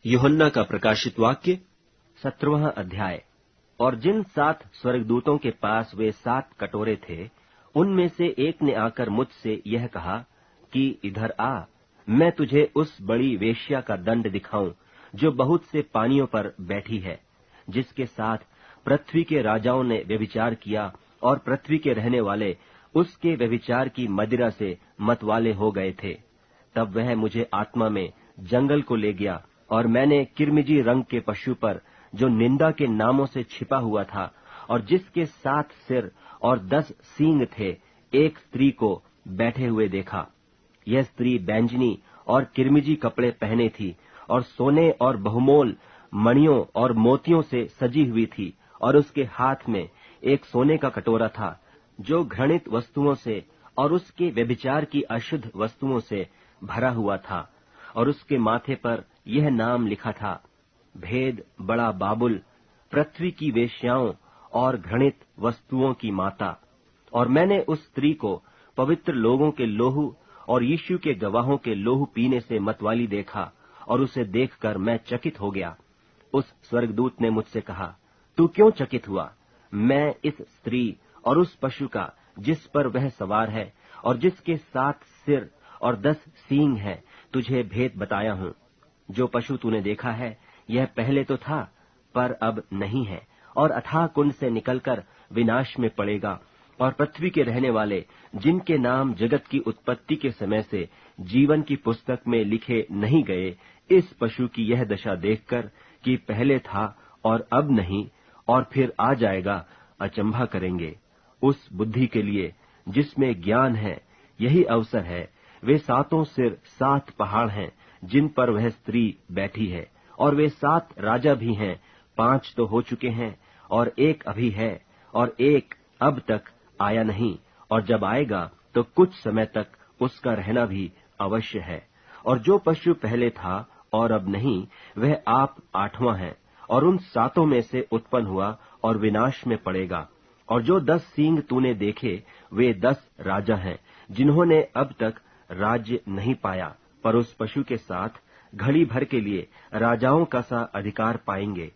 यूहन्ना का प्रकाशित वाक्य 17वां अध्याय। और जिन 7 स्वर्गदूतों के पास वे 7 कटोरे थे, उनमें से एक ने आकर मुझसे यह कहा कि इधर आ, मैं तुझे उस बड़ी वेश्या का दंड दिखाऊं जो बहुत से पानियों पर बैठी है, जिसके साथ पृथ्वी के राजाओं ने व्यभिचार किया और पृथ्वी के रहने वाले उसके व्यभिचार की मदिरा से मतवाले हो गए थे। तब वह मुझे आत्मा में जंगल को ले गया और मैंने किरमिजी रंग के पशु पर, जो निंदा के नामों से छिपा हुआ था और जिसके 7 सिर और 10 सींग थे, एक स्त्री को बैठे हुए देखा। यह स्त्री बैंजनी और किरमिजी कपड़े पहने थी और सोने और बहुमोल मणियों और मोतियों से सजी हुई थी, और उसके हाथ में एक सोने का कटोरा था जो घृणित वस्तुओं से और उसके व्यभिचार की अशुद्ध वस्तुओं से भरा हुआ था, और उसके माथे पर यह नाम लिखा था, भेद बड़ा बाबुल, पृथ्वी की वेश्याओं और घृणित वस्तुओं की माता। और मैंने उस स्त्री को पवित्र लोगों के लोहू और यीशु के गवाहों के लोहू पीने से मतवाली देखा, और उसे देखकर मैं चकित हो गया। उस स्वर्गदूत ने मुझसे कहा, तू क्यों चकित हुआ? मैं इस स्त्री और उस पशु का, जिस पर वह सवार है और जिसके 7 सिर और 10 सींग हैं, तुझे भेद बताया हूं। जो पशु तूने देखा है, यह पहले तो था, पर अब नहीं है, और अथाह कुंड से निकलकर विनाश में पड़ेगा। और पृथ्वी के रहने वाले, जिनके नाम जगत की उत्पत्ति के समय से जीवन की पुस्तक में लिखे नहीं गए, इस पशु की यह दशा देखकर कि पहले था और अब नहीं और फिर आ जाएगा, अचंभा करेंगे। उस बुद्धि के लिए जिसमें ज्ञान है यही अवसर है। वे 7 सिर 7 पहाड़ हैं जिन पर वह स्त्री बैठी है, और वे 7 राजा भी हैं। 5 तो हो चुके हैं और एक अभी है, और एक अब तक आया नहीं, और जब आएगा तो कुछ समय तक उसका रहना भी अवश्य है। और जो पशु पहले था और अब नहीं, वह आप 8वां है, और उन 7 में से उत्पन्न हुआ और विनाश में पड़ेगा। और जो 10 सींग तूने देखे, वे 10 राजा हैं, जिन्होंने अब तक राज्य नहीं पाया, पर उस पशु के साथ घड़ी भर के लिए राजाओं का सा अधिकार पाएंगे।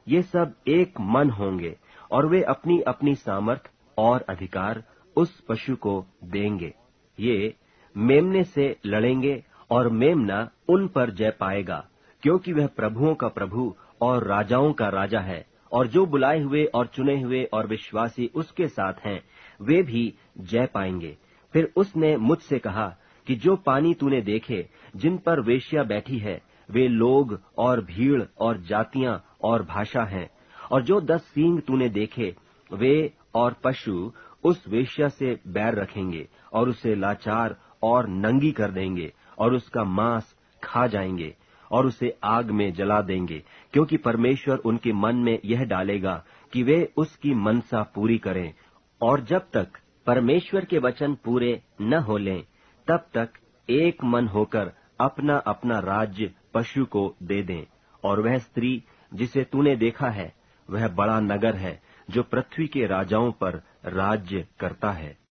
ये सब एक मन होंगे, और वे अपनी अपनी सामर्थ और अधिकार उस पशु को देंगे। ये मेमने से लड़ेंगे, और मेमना उन पर जय पाएगा, क्योंकि वह प्रभुओं का प्रभु और राजाओं का राजा है। और जो बुलाए हुए और चुने हुए और विश्वासी उसके साथ हैं, वे भी जय पाएंगे। फिर उसने मुझसे कहा कि जो पानी तूने देखे, जिन पर वेश्या बैठी है, वे लोग और भीड़ और जातियां और भाषा हैं। और जो 10 सींग तूने देखे, वे और पशु उस वेश्या से बैर रखेंगे और उसे लाचार और नंगी कर देंगे, और उसका मांस खा जाएंगे और उसे आग में जला देंगे, क्योंकि परमेश्वर उनके मन में यह डालेगा कि वे उसकी मनसा पूरी करें। और जब तक परमेश्वर के वचन पूरे न हो लें, तब तक एक मन होकर अपना अपना राज्य पशु को दे दें। और वह स्त्री जिसे तूने देखा है, वह बड़ा नगर है जो पृथ्वी के राजाओं पर राज्य करता है।